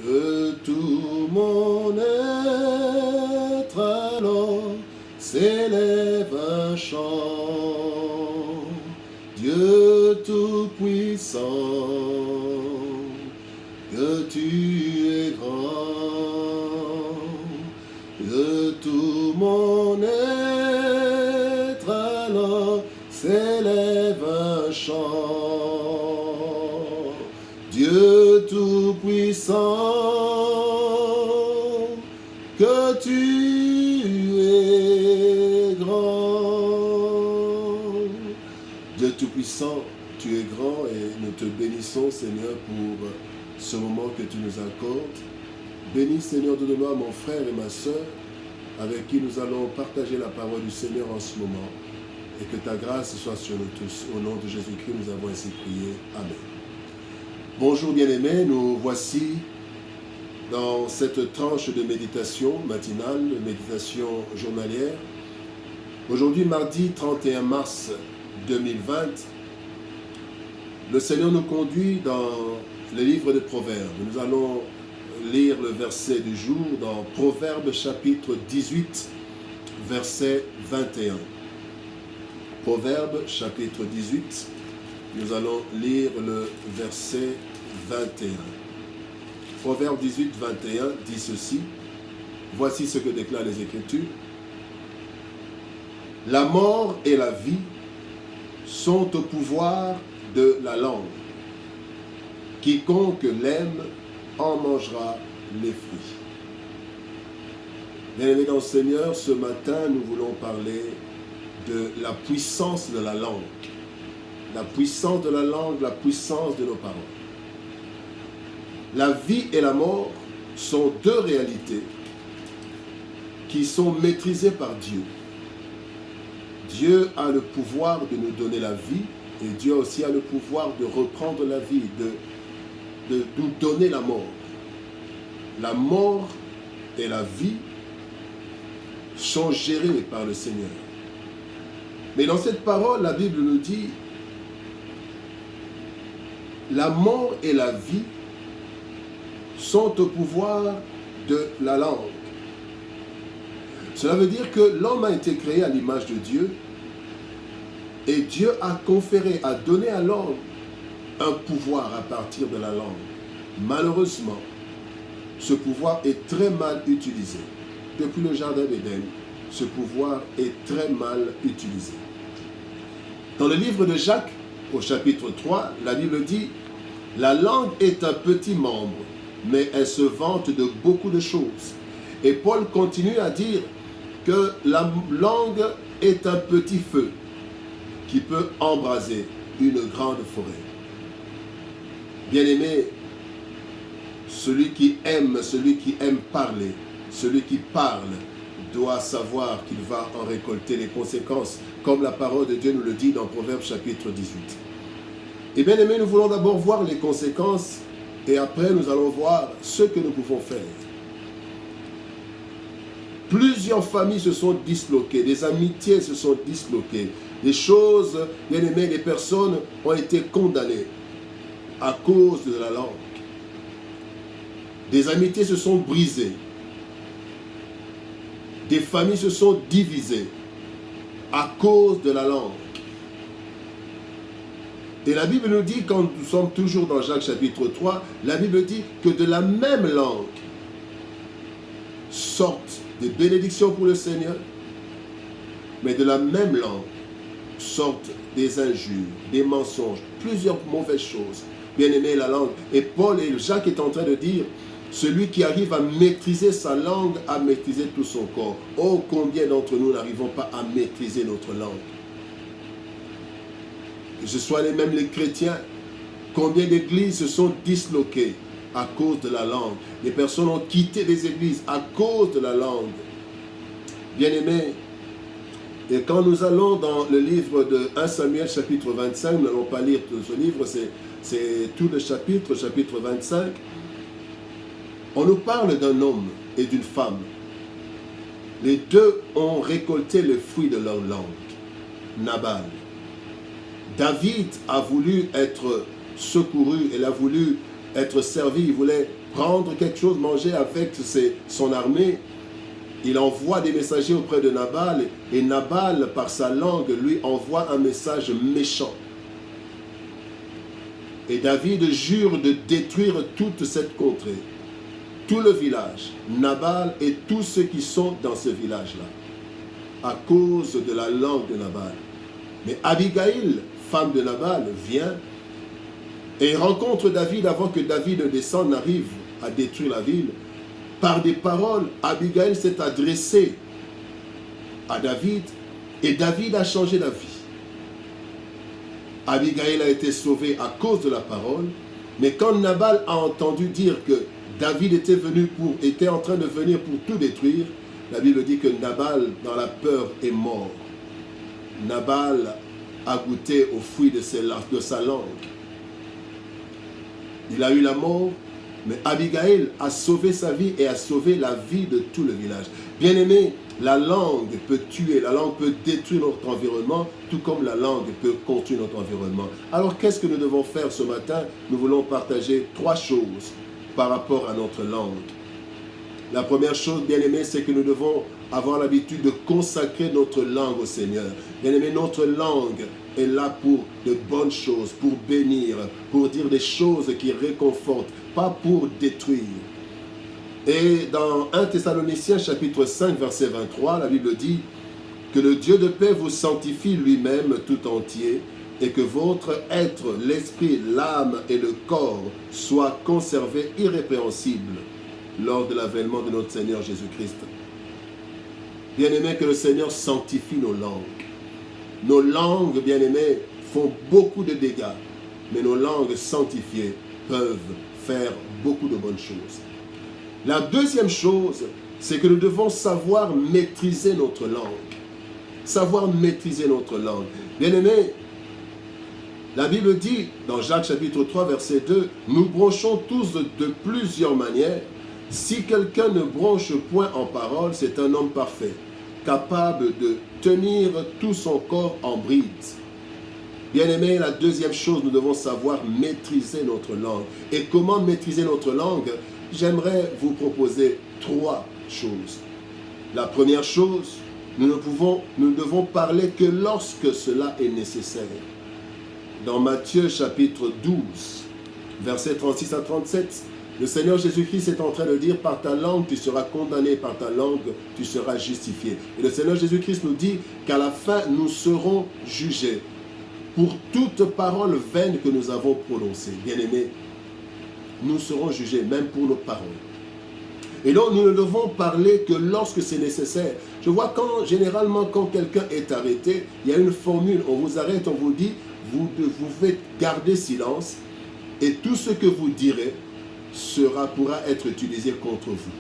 Que tout mon être alors s'élève un chant. Dieu Tout-Puissant, que tu es grand. Que tout mon être alors s'élève un chant. Dieu Tout-Puissant, que tu es grand. Dieu Tout-Puissant, tu es grand et nous te bénissons, Seigneur, pour ce moment que tu nous accordes. Bénis, Seigneur, donne-moi mon frère et ma soeur, avec qui nous allons partager la parole du Seigneur en ce moment, et que ta grâce soit sur nous tous. Au nom de Jésus-Christ, nous avons ainsi prié. Amen. Bonjour bien-aimés, nous voici dans cette tranche de méditation matinale, méditation journalière. Aujourd'hui, mardi 31 mars 2020, le Seigneur nous conduit dans le livre des Proverbes. Nous allons lire le verset du jour dans Proverbes chapitre 18, verset 21. Proverbes chapitre 18, nous allons lire le verset 21. Proverbe 18, 21 dit ceci. Voici ce que déclarent les Écritures. La mort et la vie sont au pouvoir de la langue. Quiconque l'aime en mangera les fruits. Bien-aimés dans le Seigneur, ce matin, nous voulons parler de la puissance de la langue. La puissance de la langue, la puissance de nos paroles. La vie et la mort sont deux réalités qui sont maîtrisées par Dieu. Dieu a le pouvoir de nous donner la vie et Dieu aussi a le pouvoir de reprendre la vie, de nous donner la mort. La mort et la vie sont gérées par le Seigneur. Mais dans cette parole, la Bible nous dit, la mort et la vie sont au pouvoir de la langue. Cela veut dire que l'homme a été créé à l'image de Dieu et Dieu a conféré, a donné à l'homme un pouvoir à partir de la langue. Malheureusement, ce pouvoir est très mal utilisé. Depuis le jardin d'Éden, ce pouvoir est très mal utilisé. Dans le livre de Jacques, au chapitre 3, la Bible dit « La langue est un petit membre, mais elle se vante de beaucoup de choses. » Et Paul continue à dire que la langue est un petit feu qui peut embraser une grande forêt. Bien-aimé, celui qui aime parler, celui qui parle, doit savoir qu'il va en récolter les conséquences, comme la parole de Dieu nous le dit dans Proverbes chapitre 18. Et bien aimé, nous voulons d'abord voir les conséquences, et après nous allons voir ce que nous pouvons faire. Plusieurs familles se sont disloquées, des amitiés se sont disloquées, des choses, bien aimé, des personnes ont été condamnées à cause de la langue. Des amitiés se sont brisées. Des familles se sont divisées à cause de la langue. Et la Bible nous dit, quand nous sommes toujours dans Jacques chapitre 3, la Bible dit que de la même langue sortent des bénédictions pour le Seigneur, mais de la même langue sortent des injures, des mensonges, plusieurs mauvaises choses. Bien aimé, la langue. Et Paul et Jacques est en train de dire, celui qui arrive à maîtriser sa langue a maîtrisé tout son corps. Oh, combien d'entre nous n'arrivons pas à maîtriser notre langue? Que ce soit même les chrétiens, combien d'églises se sont disloquées à cause de la langue. Les personnes ont quitté les églises à cause de la langue. Bien-aimés, et quand nous allons dans le livre de 1 Samuel chapitre 25, nous n'allons pas lire tout ce livre, c'est tout le chapitre 25, on nous parle d'un homme et d'une femme. Les deux ont récolté le fruit de leur langue. Nabal. David a voulu être secouru, il a voulu être servi, il voulait prendre quelque chose, manger avec son armée. Il envoie des messagers auprès de Nabal et Nabal, par sa langue, lui envoie un message méchant. Et David jure de détruire toute cette contrée, tout le village, Nabal et tous ceux qui sont dans ce village-là, à cause de la langue de Nabal. Mais Abigail, femme de Nabal, vient et rencontre David avant que David ne descende, n'arrive à détruire la ville. Par des paroles, Abigail s'est adressée à David et David a changé la vie. Abigail a été sauvée à cause de la parole, mais quand Nabal a entendu dire que David était en train de venir pour tout détruire, la Bible dit que Nabal, dans la peur, est mort. Nabal a goûté au fruit de sa langue. Il a eu la mort, mais Abigail a sauvé sa vie et a sauvé la vie de tout le village. Bien-aimé, la langue peut tuer, la langue peut détruire notre environnement, tout comme la langue peut construire notre environnement. Alors, qu'est-ce que nous devons faire ce matin? Nous voulons partager 3 choses par rapport à notre langue. La première chose, bien-aimé, c'est que nous devons avoir l'habitude de consacrer notre langue au Seigneur. Bien-aimé, notre langue est là pour de bonnes choses, pour bénir, pour dire des choses qui réconfortent, pas pour détruire. Et dans 1 Thessaloniciens chapitre 5 verset 23, la Bible dit que le Dieu de paix vous sanctifie lui-même tout entier et que votre être, l'esprit, l'âme et le corps soient conservés irrépréhensibles lors de l'avènement de notre Seigneur Jésus-Christ. Bien-aimés, que le Seigneur sanctifie nos langues. Nos langues, bien-aimés, font beaucoup de dégâts, mais nos langues sanctifiées peuvent faire beaucoup de bonnes choses. La deuxième chose, c'est que nous devons savoir maîtriser notre langue. Savoir maîtriser notre langue. Bien-aimés, la Bible dit, dans Jacques chapitre 3, verset 2, « Nous bronchons tous de plusieurs manières. Si quelqu'un ne bronche point en parole, c'est un homme parfait, capable de tenir tout son corps en bride. » Bien-aimés, la deuxième chose, nous devons savoir maîtriser notre langue. Et comment maîtriser notre langue? J'aimerais vous proposer 3 choses. La première chose, nous ne devons parler que lorsque cela est nécessaire. Dans Matthieu chapitre 12, versets 36 à 37, le Seigneur Jésus-Christ est en train de dire, par ta langue tu seras condamné, par ta langue tu seras justifié. Et le Seigneur Jésus-Christ nous dit qu'à la fin nous serons jugés pour toute parole vaine que nous avons prononcée. Bien-aimés, nous serons jugés, même pour nos paroles. Et donc, nous ne devons parler que lorsque c'est nécessaire. Je vois généralement, quand quelqu'un est arrêté, il y a une formule, on vous arrête, on vous dit, vous devez garder silence, et tout ce que vous direz pourra être utilisé contre vous.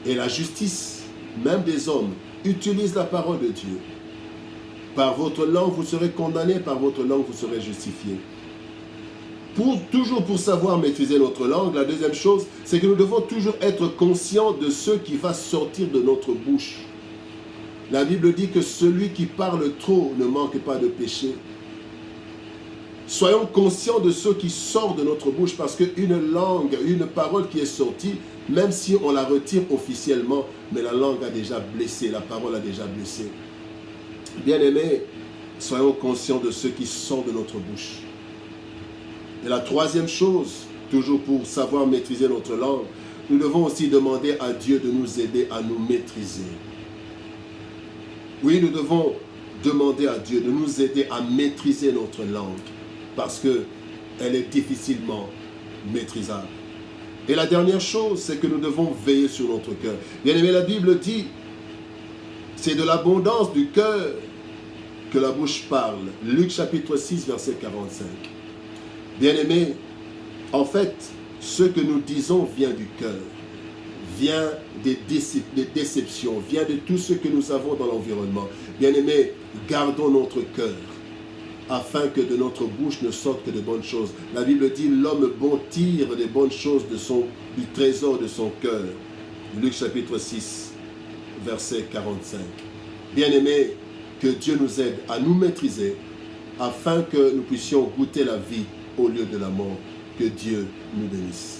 Et la justice, même des hommes, utilise la parole de Dieu. Par votre langue, vous serez condamné, par votre langue, vous serez justifié. Toujours pour savoir maîtriser notre langue, la deuxième chose, c'est que nous devons toujours être conscients de ce qui va sortir de notre bouche. La Bible dit que celui qui parle trop ne manque pas de péché. Soyons conscients de ce qui sort de notre bouche, parce qu'une langue, une parole qui est sortie, même si on la retire officiellement, mais la langue a déjà blessé, la parole a déjà blessé. Bien-aimés, soyons conscients de ce qui sort de notre bouche. Et la troisième chose, toujours pour savoir maîtriser notre langue, nous devons aussi demander à Dieu de nous aider à nous maîtriser. Oui, nous devons demander à Dieu de nous aider à maîtriser notre langue, parce qu'elle est difficilement maîtrisable. Et la dernière chose, c'est que nous devons veiller sur notre cœur. Bien aimé, la Bible dit, c'est de l'abondance du cœur que la bouche parle. Luc chapitre 6, verset 45. Bien-aimés, en fait, ce que nous disons vient du cœur, vient des déceptions, vient de tout ce que nous avons dans l'environnement. Bien-aimés, gardons notre cœur, afin que de notre bouche ne sortent que de bonnes choses. La Bible dit, l'homme bon tire des bonnes choses du trésor de son cœur. Luc chapitre 6, verset 45. Bien-aimés, que Dieu nous aide à nous maîtriser, afin que nous puissions goûter la vie au lieu de la mort. Que Dieu nous bénisse.